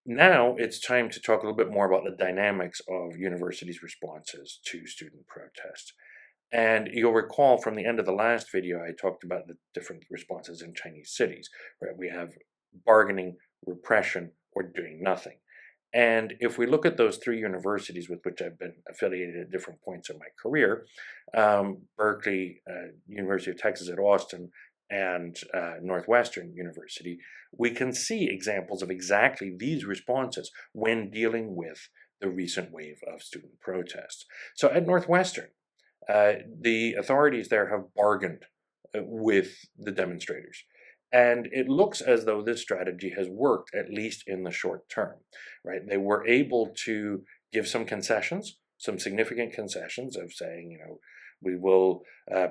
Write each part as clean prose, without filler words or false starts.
Now it's time to talk a little bit more about the dynamics of universities' responses to student protest. And you'll recall from the end of the last video, I talked about the different responses in Chinese cities, right? We have bargaining, repression, or doing nothing. And if we look at those three universities with which I've been affiliated at different points in my career, Berkeley, University of Texas at Austin, and Northwestern University, we can see examples of exactly these responses when dealing with the recent wave of student protests. So at Northwestern, the authorities there have bargained with the demonstrators. And it looks as though this strategy has worked, at least in the short term, right? They were able to give some concessions, some significant concessions of saying, we will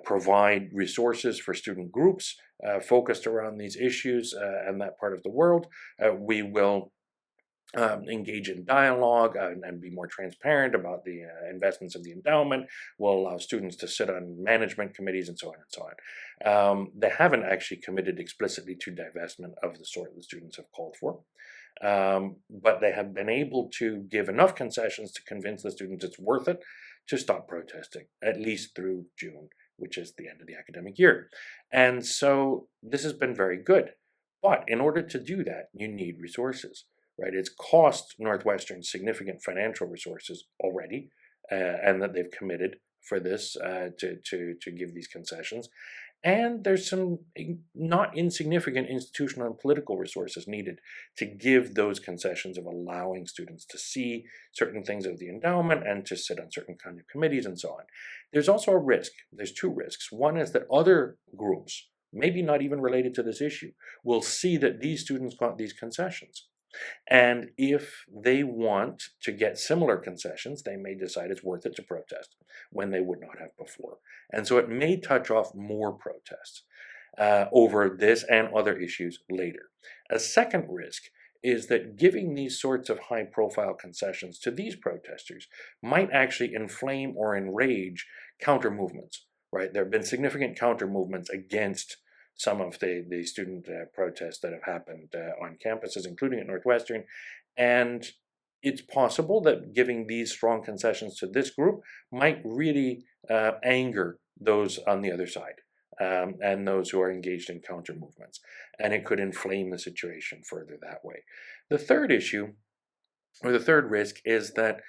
provide resources for student groups focused around these issues and that part of the world. We will engage in dialogue and be more transparent about the investments of the endowment. Will allow students to sit on management committees and so on and so on. They haven't actually committed explicitly to divestment of the sort the students have called for. But they have been able to give enough concessions to convince the students it's worth it to stop protesting, at least through June, which is the end of the academic year. And so this has been very good. But in order to do that, you need resources. Right, it's cost Northwestern significant financial resources already, and that they've committed for this to give these concessions. And there's some not insignificant institutional and political resources needed to give those concessions of allowing students to see certain things of the endowment and to sit on certain kind of committees and so on. There's also a risk. There's two risks. One is that other groups, maybe not even related to this issue, will see that these students got these concessions. And if they want to get similar concessions, they may decide it's worth it to protest when they would not have before. And so it may touch off more protests over this and other issues later. A second risk is that giving these sorts of high-profile concessions to these protesters might actually inflame or enrage counter-movements, right? There have been significant counter-movements against some of the student protests that have happened on campuses, including at Northwestern. And it's possible that giving these strong concessions to this group might really anger those on the other side and those who are engaged in counter movements. And it could inflame the situation further that way. The third issue, or the third risk, is that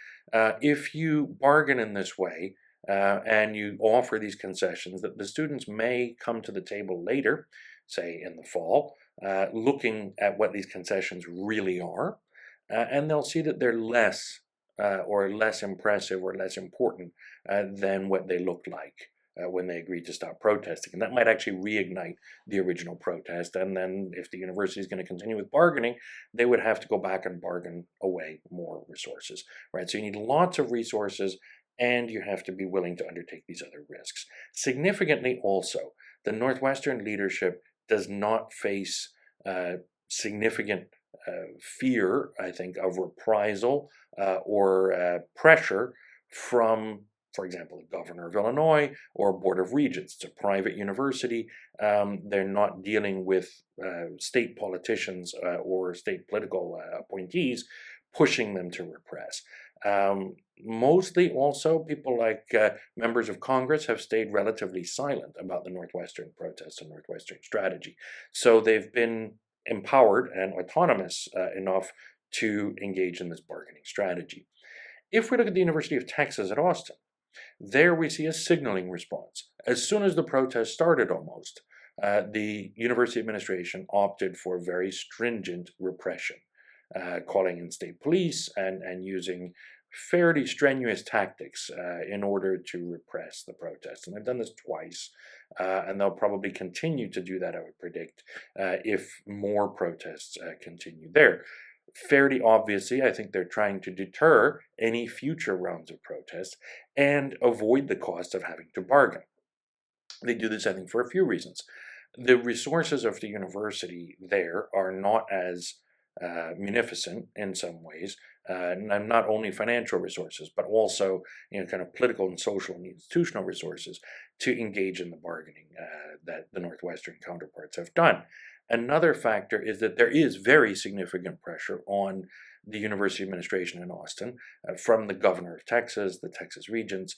if you bargain in this way, and you offer these concessions, that the students may come to the table later, say in the fall, looking at what these concessions really are, and they'll see that they're less or less impressive or less important than what they looked like when they agreed to stop protesting. And that might actually reignite the original protest. And then if the university is going to continue with bargaining, they would have to go back and bargain away more resources, right? So you need lots of resources, and you have to be willing to undertake these other risks. Significantly also, the Northwestern leadership does not face significant fear, I think, of reprisal or pressure from, for example, the governor of Illinois or Board of Regents. It's a private university. They're not dealing with state politicians or state political appointees pushing them to repress. Mostly also people like members of Congress have stayed relatively silent about the Northwestern protests and Northwestern strategy. So they've been empowered and autonomous enough to engage in this bargaining strategy. If we look at the University of Texas at Austin, there we see a signaling response. As soon as the protest started almost, the university administration opted for very stringent repression, calling in state police and using fairly strenuous tactics in order to repress the protests. And they've done this twice, and they'll probably continue to do that, I would predict, if more protests continue there. Fairly obviously, I think they're trying to deter any future rounds of protests and avoid the cost of having to bargain. They do this, I think, for a few reasons. The resources of the university there are not as munificent in some ways, and not only financial resources, but also kind of political and social and institutional resources to engage in the bargaining that the Northwestern counterparts have done. Another factor is that there is very significant pressure on the university administration in Austin, from the governor of Texas, the Texas regents,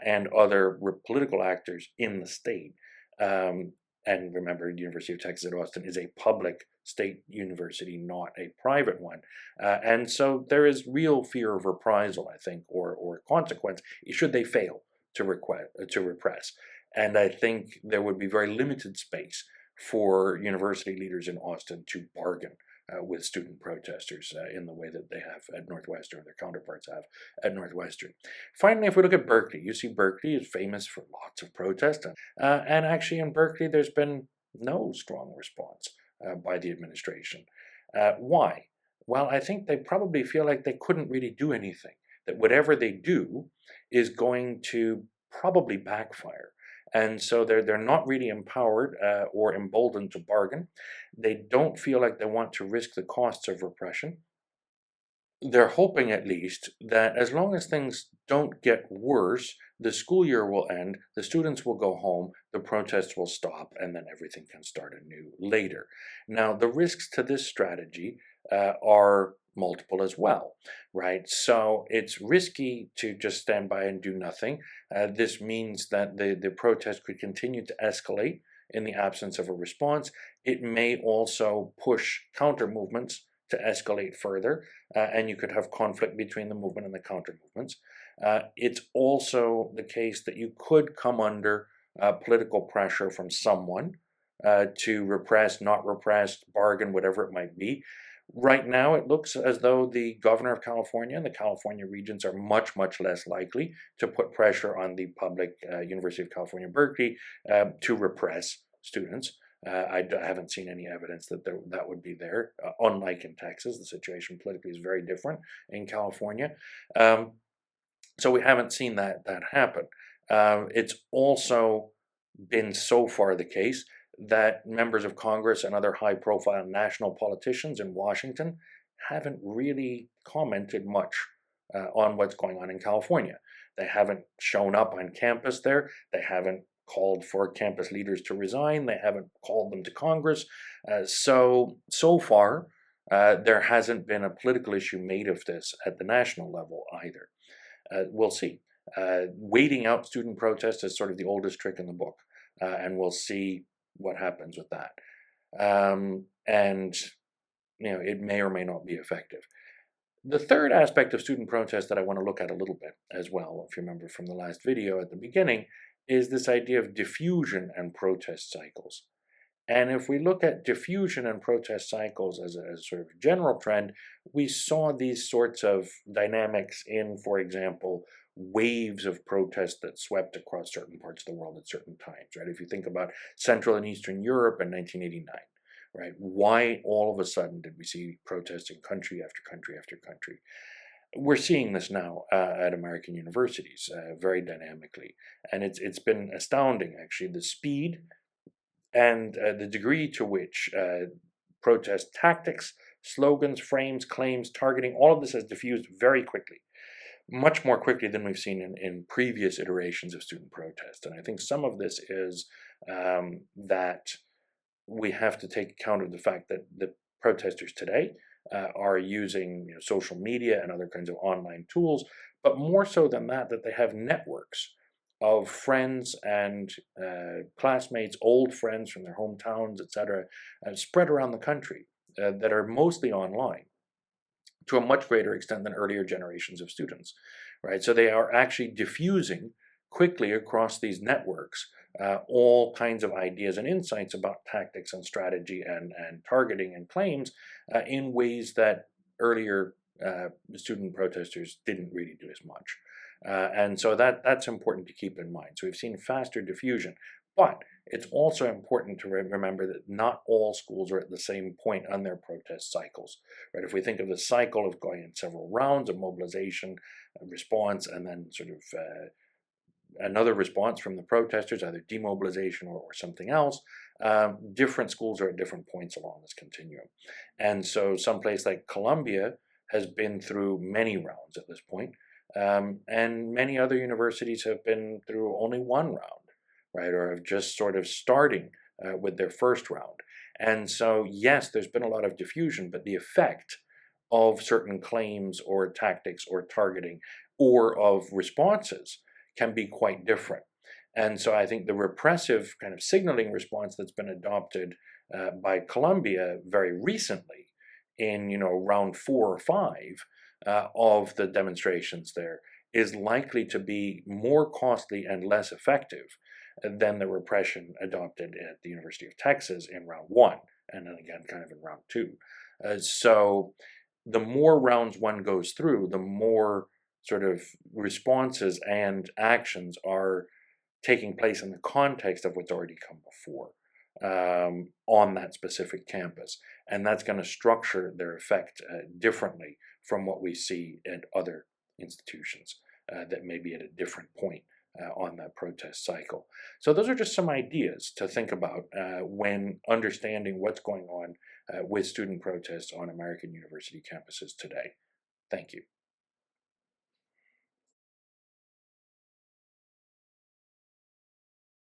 and other political actors in the state. Um, and remember, the University of Texas at Austin is a public state university, not a private one. And so there is real fear of reprisal, I think, or consequence, should they fail to repress. And I think there would be very limited space for university leaders in Austin to bargain with student protesters in the way that they have at Northwestern, their counterparts have at Northwestern. Finally, if we look at Berkeley, you see Berkeley is famous for lots of protest, and actually in Berkeley there's been no strong response by the administration. Why? Well, I think they probably feel like they couldn't really do anything, that whatever they do is going to probably backfire. And so they're not really empowered or emboldened to bargain. They don't feel like they want to risk the costs of repression. They're hoping, at least, that as long as things don't get worse, the school year will end, the students will go home, the protests will stop, and then everything can start anew later. Now, the risks to this strategy are multiple as well, right? So it's risky to just stand by and do nothing. This means that the protest could continue to escalate in the absence of a response. It may also push counter movements to escalate further, and you could have conflict between the movement and the counter movements. It's also the case that you could come under political pressure from someone to repress, not repress, bargain, whatever it might be. Right now, it looks as though the governor of California and the California regents are much, much less likely to put pressure on the public University of California, Berkeley, to repress students. I haven't seen any evidence that that would be there. Unlike in Texas, the situation politically is very different in California. So we haven't seen that happen. It's also been so far the case that members of Congress and other high-profile national politicians in Washington haven't really commented much on what's going on in California. They haven't shown up on campus there. They haven't called for campus leaders to resign. They haven't called them to Congress. So far, there hasn't been a political issue made of this at the national level either. We'll see. Waiting out student protests is sort of the oldest trick in the book, and we'll see what happens with that. And it may or may not be effective. The third aspect of student protest that I want to look at a little bit as well, if you remember from the last video at the beginning, is this idea of diffusion and protest cycles. And if we look at diffusion and protest cycles as a sort of general trend, we saw these sorts of dynamics in, for example, waves of protest that swept across certain parts of the world at certain times, right? If you think about Central and Eastern Europe in 1989, right? Why all of a sudden did we see protests in country after country after country? We're seeing this now at American universities very dynamically, and it's been astounding, actually, the speed and the degree to which protest tactics, slogans, frames, claims, targeting, all of this has diffused very quickly, much more quickly than we've seen in previous iterations of student protest. And I think some of this is that we have to take account of the fact that the protesters today are using social media and other kinds of online tools, but more so than that they have networks of friends and classmates, old friends from their hometowns, etc., spread around the country that are mostly online to a much greater extent than earlier generations of students, right? So they are actually diffusing quickly across these networks all kinds of ideas and insights about tactics and strategy and targeting and claims in ways that earlier student protesters didn't really do as much. And so that's important to keep in mind. So we've seen faster diffusion, but it's also important to remember that not all schools are at the same point on their protest cycles, right? If we think of the cycle of going in several rounds of mobilization, response, and then sort of another response from the protesters, either demobilization or something else, different schools are at different points along this continuum. And so someplace like Columbia has been through many rounds at this point, and many other universities have been through only one round, right, or have just sort of starting with their first round. And so, yes, there's been a lot of diffusion, but the effect of certain claims or tactics or targeting or of responses can be quite different. And so I think the repressive kind of signaling response that's been adopted by Colombia very recently in, round 4 or 5 of the demonstrations there is likely to be more costly and less effective than the repression adopted at the University of Texas in round 1, and then again kind of in round 2. So the more rounds one goes through, the more sort of responses and actions are taking place in the context of what's already come before on that specific campus. And that's going to structure their effect differently from what we see at other institutions that may be at a different point on that protest cycle. So those are just some ideas to think about when understanding what's going on with student protests on American university campuses today. Thank you.